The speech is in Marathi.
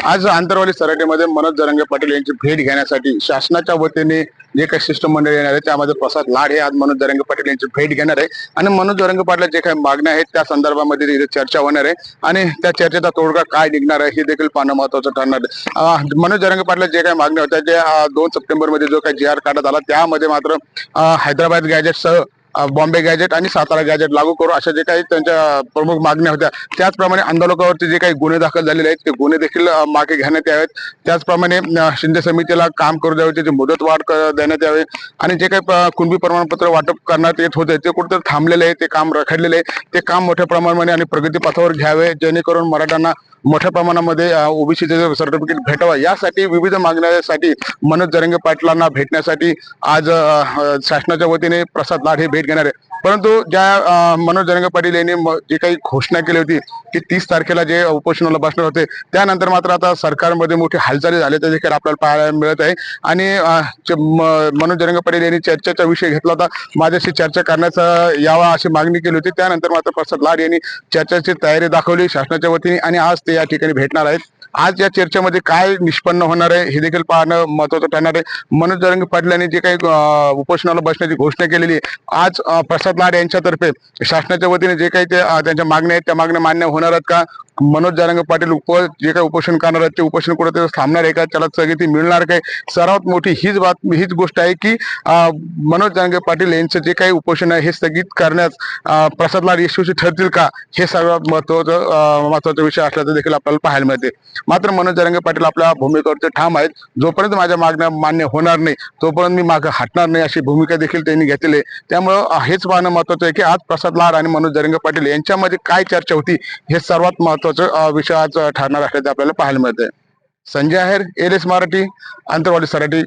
आज आंतरवाली सराटीमध्ये मनोज जरांगे पाटील यांची भेट घेण्यासाठी शासनाच्या वतीने जे काही शिष्टमंडळ येणार आहे त्यामध्ये प्रसाद लाड हे आज मनोज जरांगे पाटील यांची भेट घेणार आहे आणि मनोज जरांगे पाटील जे काही मागण्या आहेत त्या संदर्भामध्ये तिथे चर्चा होणार आहे आणि त्या चर्चेचा तोडगा काय निघणार आहे हे देखील पाहणं महत्वाचं ठरणार आहे। मनोज जरांगे पाटील जे काही मागण्या होत्या जे 2 सप्टेंबरमध्ये जो काही GR काढण्यात आला त्यामध्ये मात्र हैदराबाद गॅजेटसह बॉम्बे गॅजेट आणि सातारा गॅजेट लागू करू अशा जे काही त्यांच्या प्रमुख मागण्या होत्या त्याचप्रमाणे आंदोलकावरती जे काही गुन्हे दाखल झालेले आहेत ते गुन्हे देखील मागे घेण्यात यावेत। त्याचप्रमाणे शिंदे समितीला काम करू द्यावे, त्याची मुदतवाढ देण्यात यावे आणि जे काही कुणबी प्रमाणपत्र वाटप करण्यात येत होते ते कुठेतरी थांबलेले आहे, ते काम रखडलेले आहे, ते काम मोठ्या प्रमाणामध्ये आणि प्रगतीपथावर घ्यावे जेणेकरून मराठ्यांना मोठ्या प्रमाणामध्ये ओबीसीचे सर्टिफिकेट भेटावं यासाठी विविध मागण्यासाठी मनोज जरांगे पाटलांना भेटण्यासाठी आज शासनाच्या वतीने प्रसाद लाड हे भेट घेणार आहे। परंतु ज्या मनोज जरांगे पाटील यांनी जी काही घोषणा केली होती की 30 तारखेला जे उपोषणाला बसणार होते त्यानंतर मात्र आता सरकारमध्ये मोठी हालचाली झाली ते देखील आपल्याला पाहायला मिळत आहे आणि मनोज जरांगे पाटील यांनी चर्चेचा विषय घेतला होता, माझ्याशी चर्चा करण्याचा यावा अशी मागणी केली होती। त्यानंतर मात्र प्रसाद लाड यांनी चर्चेची तयारी दाखवली शासनाच्या वतीने आणि आज ते या ठिकाणी भेटणार आहेत। आज या चर्चेमध्ये काय निष्पन्न होणार आहे हे देखील पाहणं महत्वाचं ठरणार आहे। मनोज जरांगे पाटील यांनी जे काही उपोषणाला बसण्याची घोषणा केलेली आहे आज प्रसाद लाड यांच्यातर्फे शासनाच्या वतीने जे काही त्यांच्या मागण्या आहेत त्या मागण्या मान्य होणार आहेत का, मनोज जरांगे पाटील जे काही उपोषण करणार आहेत ते उपोषण कुठे थांबणार आहे का, त्याला स्थगिती मिळणार काय, सर्वात मोठी हीच गोष्ट आहे की मनोज जरांगे पाटील यांचं जे काही उपोषण आहे हे स्थगित करण्यास प्रसाद लाड यशस्वी ठरतील का हे सर्वात महत्वाचा विषय असल्याचं देखील आपल्याला पाहायला मिळते। मात्र मनोज जरांगे पाटील आपल्या भूमिकेवरती ठाम आहेत, जोपर्यंत माझ्या मागण्या मान्य होणार नाही तोपर्यंत मी मागे हटणार नाही अशी भूमिका देखील त्यांनी घेतलेली आहे। त्यामुळं हेच पाहणं महत्वाचं आहे की आज प्रसाद लाड आणि मनोज जरांगे पाटील यांच्यामध्ये काय चर्चा होती हे सर्वात महत्वाचं विषय आज ठरणार असल्याचे आपल्याला पाहायला मिळतंय। संजय आहेर, LS मराठी, आंतरवाली सराटी।